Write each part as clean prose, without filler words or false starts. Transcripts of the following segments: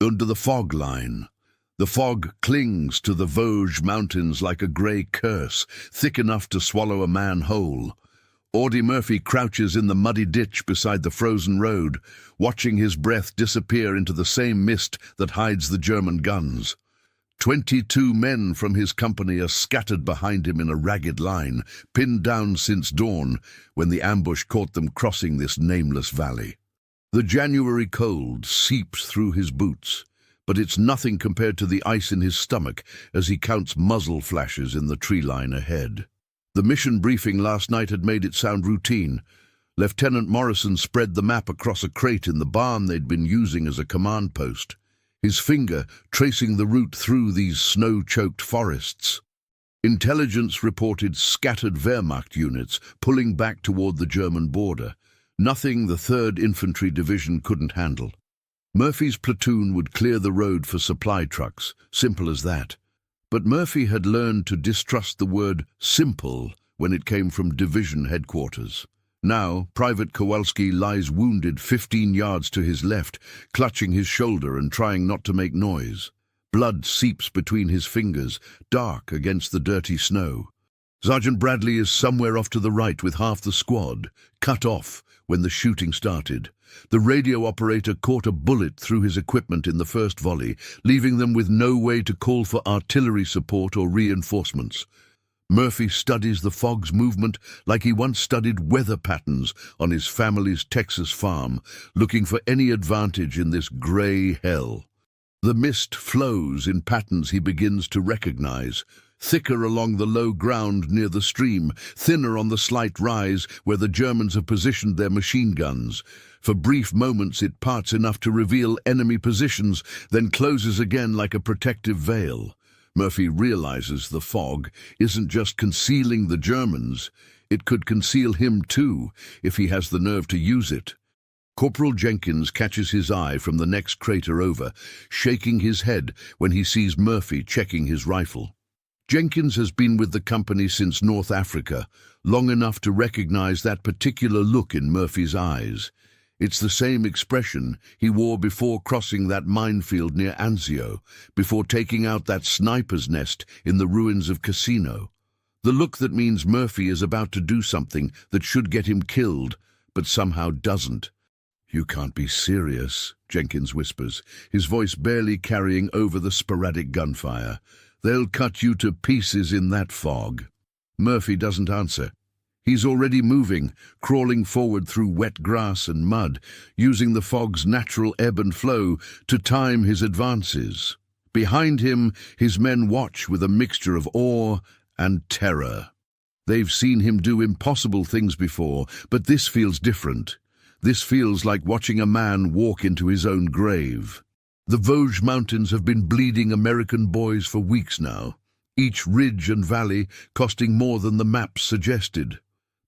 under the fog line. The fog clings to the Vosges mountains like a grey curse, thick enough to swallow a man whole. Audie Murphy crouches in the muddy ditch beside the frozen road, watching his breath disappear into the same mist that hides the German guns. 22 men from his company are scattered behind him in a ragged line, pinned down since dawn, when the ambush caught them crossing this nameless valley. The January cold seeps through his boots, but it's nothing compared to the ice in his stomach as he counts muzzle flashes in the tree line ahead. The mission briefing last night had made it sound routine. Lieutenant Morrison spread the map across a crate in the barn they'd been using as a command post, his finger tracing the route through these snow-choked forests. Intelligence reported scattered Wehrmacht units pulling back toward the German border, nothing the 3rd Infantry Division couldn't handle. Murphy's platoon would clear the road for supply trucks, simple as that. But Murphy had learned to distrust the word simple when it came from division headquarters. Now, Private Kowalski lies wounded 15 yards to his left, clutching his shoulder and trying not to make noise. Blood seeps between his fingers, dark against the dirty snow. Sergeant Bradley is somewhere off to the right with half the squad, cut off when the shooting started. The radio operator caught a bullet through his equipment in the first volley, leaving them with no way to call for artillery support or reinforcements. Murphy studies the fog's movement like he once studied weather patterns on his family's Texas farm, looking for any advantage in this grey hell. The mist flows in patterns he begins to recognize, thicker along the low ground near the stream, thinner on the slight rise where the Germans have positioned their machine guns. For brief moments it parts enough to reveal enemy positions, then closes again like a protective veil. Murphy realizes the fog isn't just concealing the Germans, it could conceal him too, if he has the nerve to use it. Corporal Jenkins catches his eye from the next crater over, shaking his head when he sees Murphy checking his rifle. Jenkins has been with the company since North Africa, long enough to recognize that particular look in Murphy's eyes. It's the same expression he wore before crossing that minefield near Anzio, before taking out that sniper's nest in the ruins of Casino. The look that means Murphy is about to do something that should get him killed, but somehow doesn't. "You can't be serious," Jenkins whispers, his voice barely carrying over the sporadic gunfire. "They'll cut you to pieces in that fog." Murphy doesn't answer. He's already moving, crawling forward through wet grass and mud, using the fog's natural ebb and flow to time his advances. Behind him, his men watch with a mixture of awe and terror. They've seen him do impossible things before, but this feels different. This feels like watching a man walk into his own grave. The Vosges Mountains have been bleeding American boys for weeks now, each ridge and valley costing more than the maps suggested.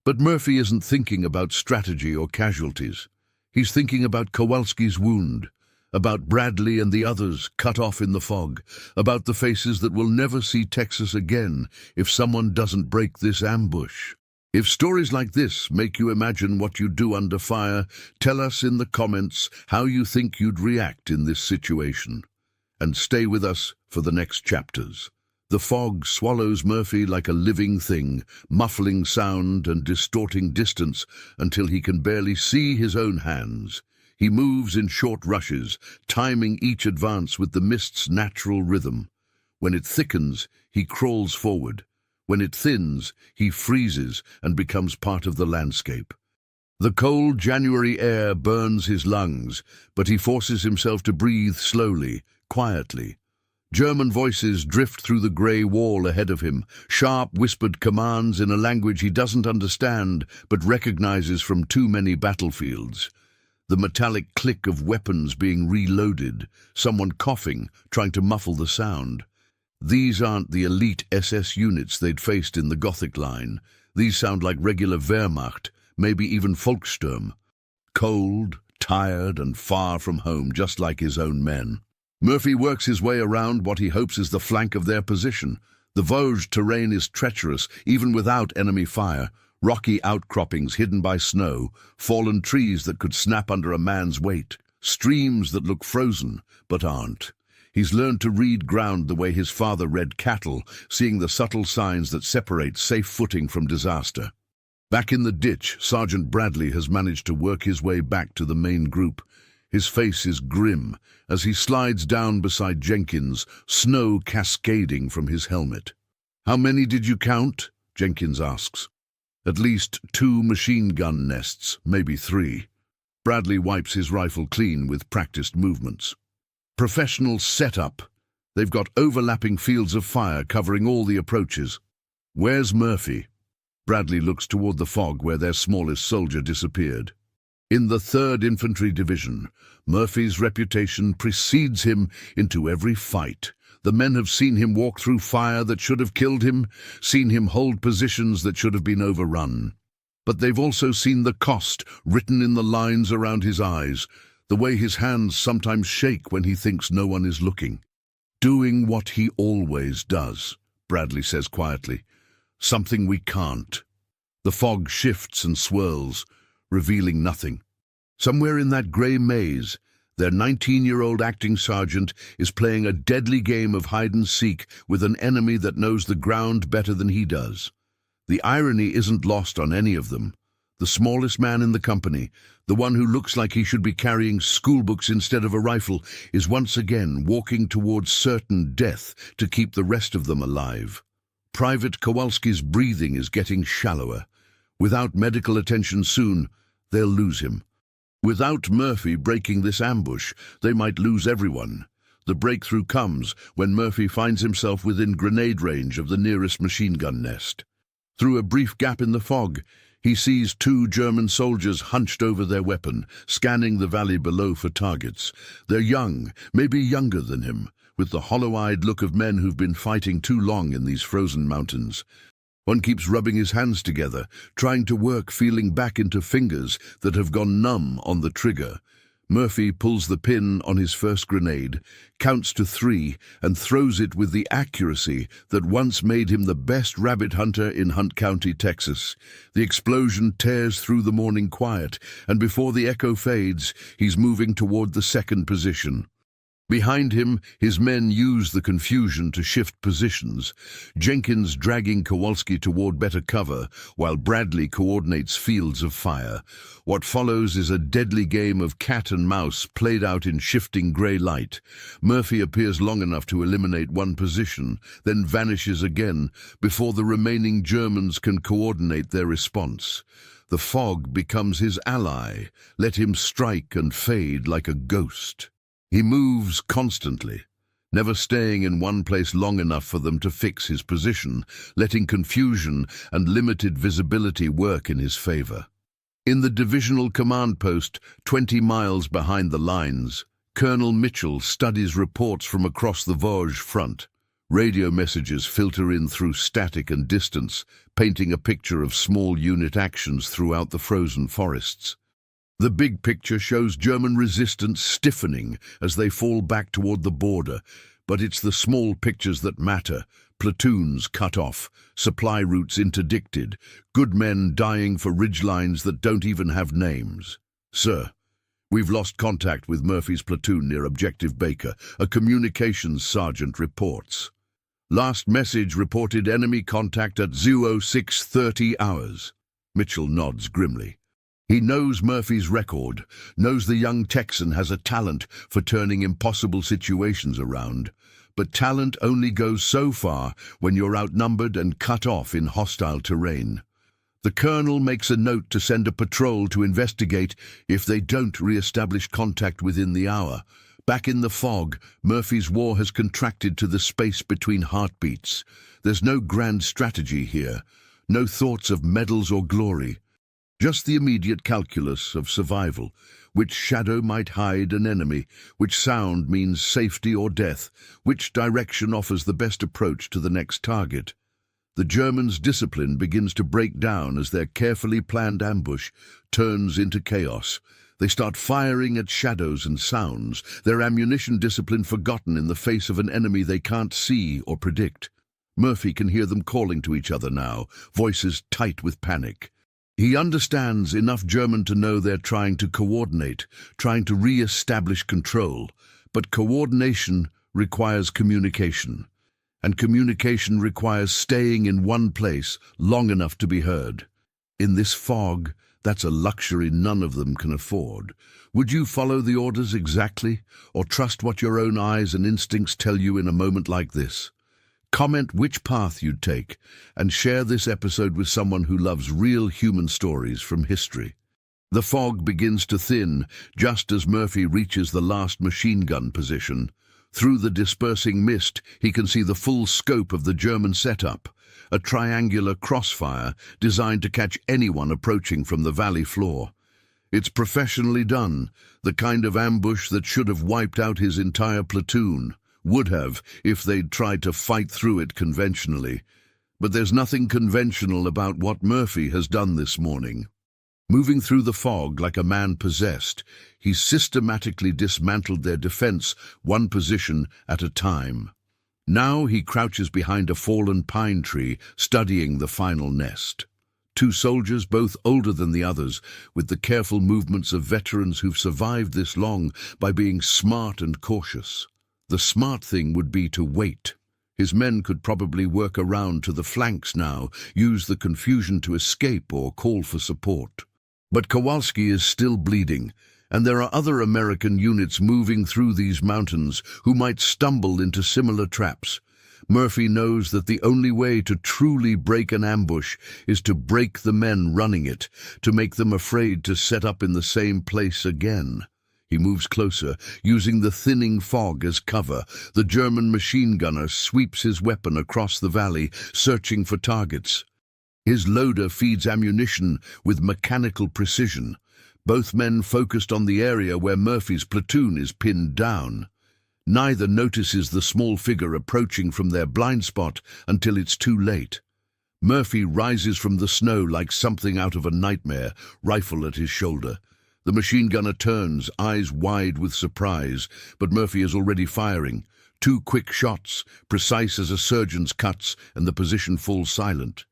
But Murphy isn't thinking about strategy or casualties. He's thinking about Kowalski's wound, about Bradley and the others cut off in the fog, about the faces that will never see Texas again if someone doesn't break this ambush. If stories like this make you imagine what you'd do under fire, tell us in the comments how you think you'd react in this situation. And stay with us for the next chapters. The fog swallows Murphy like a living thing, muffling sound and distorting distance until he can barely see his own hands. He moves in short rushes, timing each advance with the mist's natural rhythm. When it thickens, he crawls forward. When it thins, he freezes and becomes part of the landscape. The cold January air burns his lungs, but he forces himself to breathe slowly, quietly. German voices drift through the grey wall ahead of him, sharp whispered commands in a language he doesn't understand but recognizes from too many battlefields. The metallic click of weapons being reloaded, someone coughing, trying to muffle the sound. These aren't the elite SS units they'd faced in the Gothic line. These sound like regular Wehrmacht, maybe even Volkssturm. Cold, tired, and far from home, just like his own men. Murphy works his way around what he hopes is the flank of their position. The Vosges terrain is treacherous, even without enemy fire. Rocky outcroppings hidden by snow, fallen trees that could snap under a man's weight, streams that look frozen but aren't. He's learned to read ground the way his father read cattle, seeing the subtle signs that separate safe footing from disaster. Back in the ditch, Sergeant Bradley has managed to work his way back to the main group. His face is grim as he slides down beside Jenkins, snow cascading from his helmet. "How many did you count?" Jenkins asks. "At least 2 machine gun nests, maybe 3. Bradley wipes his rifle clean with practiced movements. "Professional setup. They've got overlapping fields of fire covering all the approaches. Where's Murphy?" Bradley looks toward the fog where their smallest soldier disappeared. "In the 3rd Infantry Division. Murphy's reputation precedes him into every fight. The men have seen him walk through fire that should have killed him, seen him hold positions that should have been overrun. But they've also seen the cost written in the lines around his eyes, the way his hands sometimes shake when he thinks no one is looking. Doing what he always does," Bradley says quietly. "Something we can't." The fog shifts and swirls, revealing nothing. Somewhere in that grey maze, their 19-year-old acting sergeant is playing a deadly game of hide-and-seek with an enemy that knows the ground better than he does. The irony isn't lost on any of them. The smallest man in the company, the one who looks like he should be carrying schoolbooks instead of a rifle, is once again walking towards certain death to keep the rest of them alive. Private Kowalski's breathing is getting shallower. Without medical attention soon, they'll lose him. Without Murphy breaking this ambush, they might lose everyone. The breakthrough comes when Murphy finds himself within grenade range of the nearest machine gun nest. Through a brief gap in the fog, he sees 2 German soldiers hunched over their weapon, scanning the valley below for targets. They're young, maybe younger than him, with the hollow-eyed look of men who've been fighting too long in these frozen mountains. One keeps rubbing his hands together, trying to work feeling back into fingers that have gone numb on the trigger. Murphy pulls the pin on his first grenade, counts to 3, and throws it with the accuracy that once made him the best rabbit hunter in Hunt County, Texas. The explosion tears through the morning quiet, and before the echo fades, he's moving toward the 2nd position. Behind him, his men use the confusion to shift positions, Jenkins dragging Kowalski toward better cover, while Bradley coordinates fields of fire. What follows is a deadly game of cat and mouse played out in shifting grey light. Murphy appears long enough to eliminate one position, then vanishes again, before the remaining Germans can coordinate their response. The fog becomes his ally. Let him strike and fade like a ghost. He moves constantly, never staying in one place long enough for them to fix his position, letting confusion and limited visibility work in his favor. In the divisional command post, 20 miles behind the lines, Colonel Mitchell studies reports from across the Vosges front. Radio messages filter in through static and distance, painting a picture of small unit actions throughout the frozen forests. The big picture shows German resistance stiffening as they fall back toward the border, but it's the small pictures that matter. Platoons cut off, supply routes interdicted, good men dying for ridgelines that don't even have names. "Sir, we've lost contact with Murphy's platoon near Objective Baker," a communications sergeant reports. "Last message reported enemy contact at 0630 hours. Mitchell nods grimly. He knows Murphy's record, knows the young Texan has a talent for turning impossible situations around. But talent only goes so far when you're outnumbered and cut off in hostile terrain. The colonel makes a note to send a patrol to investigate if they don't re-establish contact within the hour. Back in the fog, Murphy's war has contracted to the space between heartbeats. There's no grand strategy here, no thoughts of medals or glory. Just the immediate calculus of survival, which shadow might hide an enemy, which sound means safety or death, which direction offers the best approach to the next target. The Germans' discipline begins to break down as their carefully planned ambush turns into chaos. They start firing at shadows and sounds, their ammunition discipline forgotten in the face of an enemy they can't see or predict. Murphy can hear them calling to each other now, voices tight with panic. He understands enough German to know they're trying to coordinate, trying to re-establish control. But coordination requires communication, and communication requires staying in one place long enough to be heard. In this fog, that's a luxury none of them can afford. Would you follow the orders exactly, or trust what your own eyes and instincts tell you in a moment like this? Comment which path you'd take, and share this episode with someone who loves real human stories from history. The fog begins to thin just as Murphy reaches the last machine gun position. Through the dispersing mist, he can see the full scope of the German setup, a triangular crossfire designed to catch anyone approaching from the valley floor. It's professionally done, the kind of ambush that should have wiped out his entire platoon. Would have, if they'd tried to fight through it conventionally. But there's nothing conventional about what Murphy has done this morning. Moving through the fog like a man possessed, he's systematically dismantled their defense, one position at a time. Now he crouches behind a fallen pine tree, studying the final nest. Two soldiers, both older than the others, with the careful movements of veterans who've survived this long by being smart and cautious. The smart thing would be to wait. His men could probably work around to the flanks now, use the confusion to escape or call for support. But Kowalski is still bleeding, and there are other American units moving through these mountains who might stumble into similar traps. Murphy knows that the only way to truly break an ambush is to break the men running it, to make them afraid to set up in the same place again. He moves closer, using the thinning fog as cover. The German machine gunner sweeps his weapon across the valley, searching for targets. His loader feeds ammunition with mechanical precision. Both men focused on the area where Murphy's platoon is pinned down. Neither notices the small figure approaching from their blind spot until it's too late. Murphy rises from the snow like something out of a nightmare, rifle at his shoulder. The machine gunner turns, eyes wide with surprise, but Murphy is already firing. Two quick shots, precise as a surgeon's cuts, and the position falls silent.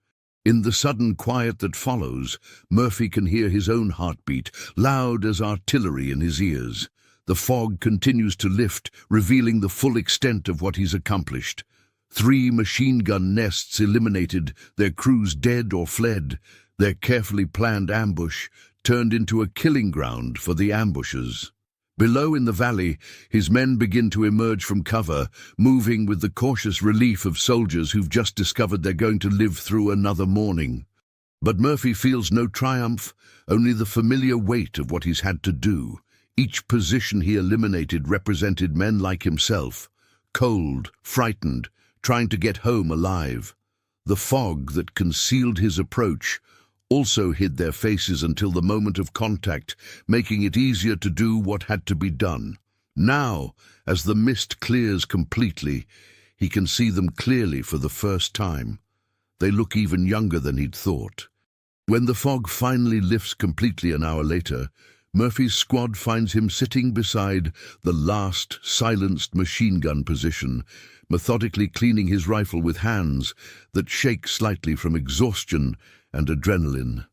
In the sudden quiet that follows, Murphy can hear his own heartbeat, loud as artillery in his ears. The fog continues to lift, revealing the full extent of what he's accomplished. 3 machine gun nests eliminated, their crews dead or fled, their carefully planned ambush turned into a killing ground for the ambushers. Below in the valley, his men begin to emerge from cover, moving with the cautious relief of soldiers who've just discovered they're going to live through another morning. But Murphy feels no triumph, only the familiar weight of what he's had to do. Each position he eliminated represented men like himself, cold, frightened, trying to get home alive. The fog that concealed his approach also hid their faces until the moment of contact, making it easier to do what had to be done. Now, as the mist clears completely, he can see them clearly for the first time. They look even younger than he'd thought. When the fog finally lifts completely an hour later, Murphy's squad finds him sitting beside the last silenced machine gun position, methodically cleaning his rifle with hands that shake slightly from exhaustion and adrenaline.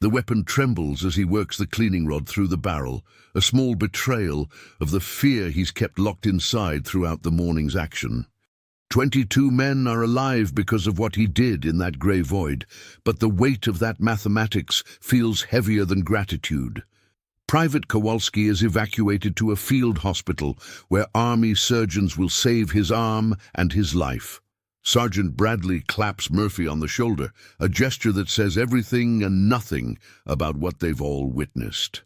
The weapon trembles as he works the cleaning rod through the barrel, a small betrayal of the fear he's kept locked inside throughout the morning's action. 22 men are alive because of what he did in that grey void, but the weight of that mathematics feels heavier than gratitude. Private Kowalski is evacuated to a field hospital where army surgeons will save his arm and his life. Sergeant Bradley claps Murphy on the shoulder, a gesture that says everything and nothing about what they've all witnessed.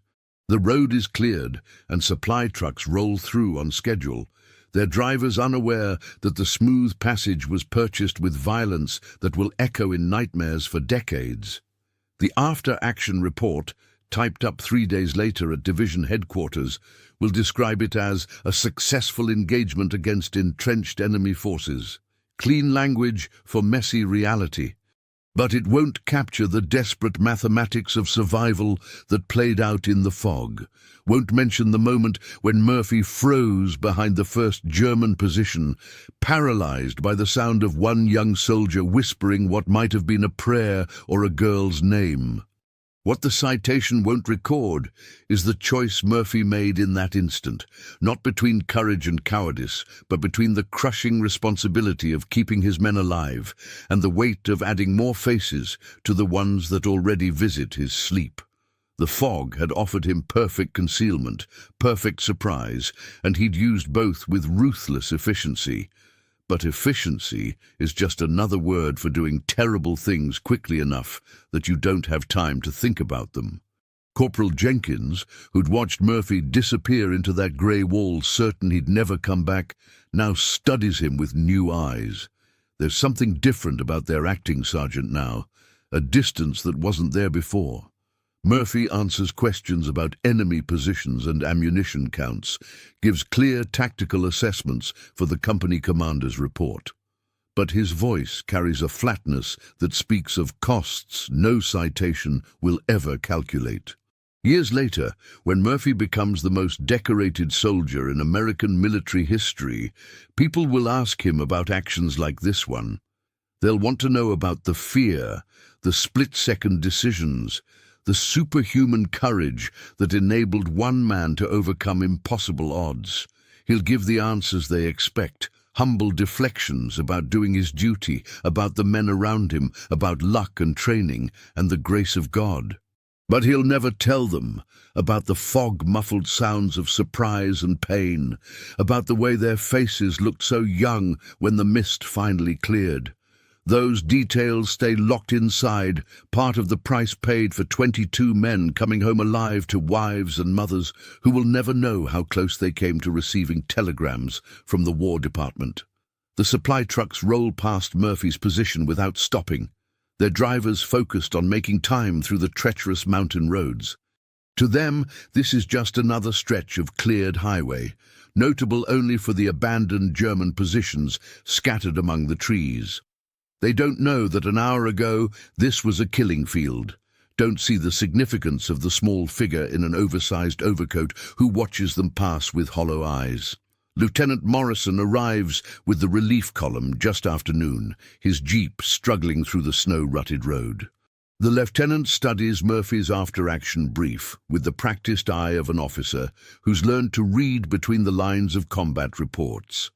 The road is cleared, and supply trucks roll through on schedule, their drivers unaware that the smooth passage was purchased with violence that will echo in nightmares for decades. The after-action report, typed up 3 days later at division headquarters, will describe it as a successful engagement against entrenched enemy forces. Clean language for messy reality. But it won't capture the desperate mathematics of survival that played out in the fog. Won't mention the moment when Murphy froze behind the first German position, paralyzed by the sound of one young soldier whispering what might have been a prayer or a girl's name. What the citation won't record is the choice Murphy made in that instant, not between courage and cowardice, but between the crushing responsibility of keeping his men alive and the weight of adding more faces to the ones that already visit his sleep. The fog had offered him perfect concealment, perfect surprise, and he'd used both with ruthless efficiency. But efficiency is just another word for doing terrible things quickly enough that you don't have time to think about them. Corporal Jenkins, who'd watched Murphy disappear into that grey wall certain he'd never come back, now studies him with new eyes. There's something different about their acting sergeant now, a distance that wasn't there before. Murphy answers questions about enemy positions and ammunition counts, gives clear tactical assessments for the company commander's report. But his voice carries a flatness that speaks of costs no citation will ever calculate. Years later, when Murphy becomes the most decorated soldier in American military history, people will ask him about actions like this one. They'll want to know about the fear, the split-second decisions, the superhuman courage that enabled one man to overcome impossible odds. He'll give the answers they expect, humble deflections about doing his duty, about the men around him, about luck and training, and the grace of God. But he'll never tell them about the fog-muffled sounds of surprise and pain, about the way their faces looked so young when the mist finally cleared. Those details stay locked inside, part of the price paid for 22 men coming home alive to wives and mothers who will never know how close they came to receiving telegrams from the War Department. The supply trucks roll past Murphy's position without stopping, their drivers focused on making time through the treacherous mountain roads. To them, this is just another stretch of cleared highway, notable only for the abandoned German positions scattered among the trees. They don't know that an hour ago this was a killing field, don't see the significance of the small figure in an oversized overcoat who watches them pass with hollow eyes. Lieutenant Morrison arrives with the relief column just after noon, his jeep struggling through the snow-rutted road. The lieutenant studies Murphy's after-action brief with the practiced eye of an officer who's learned to read between the lines of combat reports.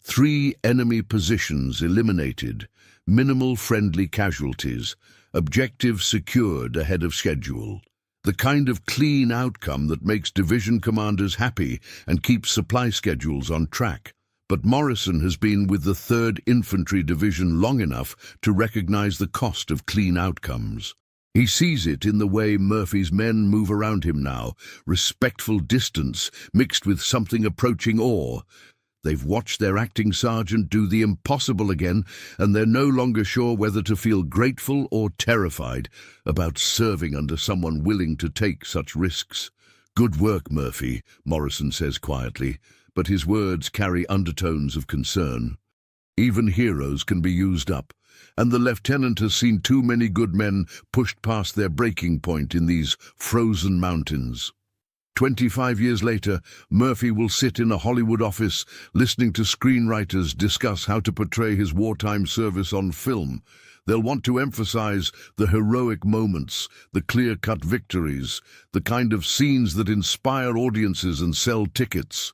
3 enemy positions eliminated, minimal friendly casualties, objectives secured ahead of schedule. The kind of clean outcome that makes division commanders happy and keeps supply schedules on track. But Morrison has been with the 3rd Infantry Division long enough to recognize the cost of clean outcomes. He sees it in the way Murphy's men move around him now, respectful distance mixed with something approaching awe. They've watched their acting sergeant do the impossible again, and they're no longer sure whether to feel grateful or terrified about serving under someone willing to take such risks. "Good work, Murphy," Morrison says quietly, but his words carry undertones of concern. Even heroes can be used up, and the lieutenant has seen too many good men pushed past their breaking point in these frozen mountains. 25 years later, Murphy will sit in a Hollywood office listening to screenwriters discuss how to portray his wartime service on film. They'll want to emphasize the heroic moments, the clear-cut victories, the kind of scenes that inspire audiences and sell tickets.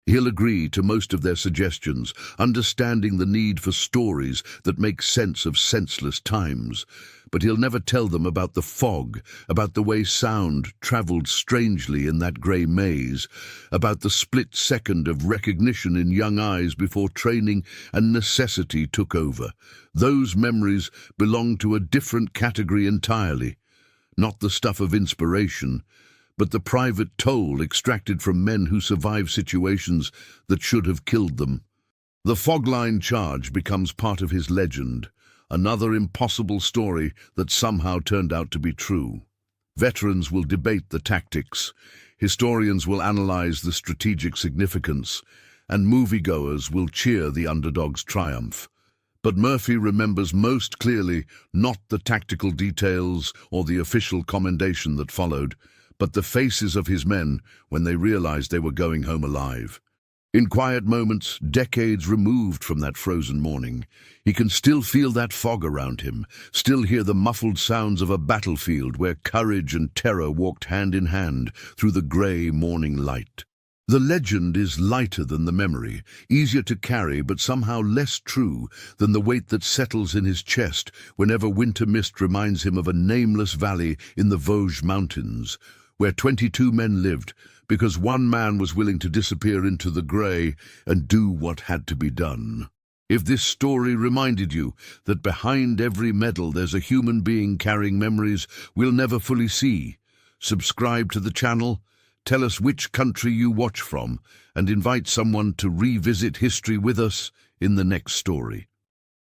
He'll agree to most of their suggestions, understanding the need for stories that make sense of senseless times. But he'll never tell them about the fog, about the way sound traveled strangely in that grey maze, about the split second of recognition in young eyes before training and necessity took over. Those memories belong to a different category entirely, not the stuff of inspiration, but the private toll extracted from men who survive situations that should have killed them. The fog line charge becomes part of his legend, another impossible story that somehow turned out to be true. Veterans will debate the tactics, historians will analyze the strategic significance, and moviegoers will cheer the underdog's triumph. But Murphy remembers most clearly not the tactical details or the official commendation that followed, but the faces of his men when they realized they were going home alive. In quiet moments, decades removed from that frozen morning, he can still feel that fog around him, still hear the muffled sounds of a battlefield where courage and terror walked hand in hand through the grey morning light. The legend is lighter than the memory, easier to carry but somehow less true than the weight that settles in his chest whenever winter mist reminds him of a nameless valley in the Vosges Mountains, where 22 men lived because one man was willing to disappear into the grey and do what had to be done. If this story reminded you that behind every medal there's a human being carrying memories we'll never fully see, subscribe to the channel, tell us which country you watch from, and invite someone to revisit history with us in the next story.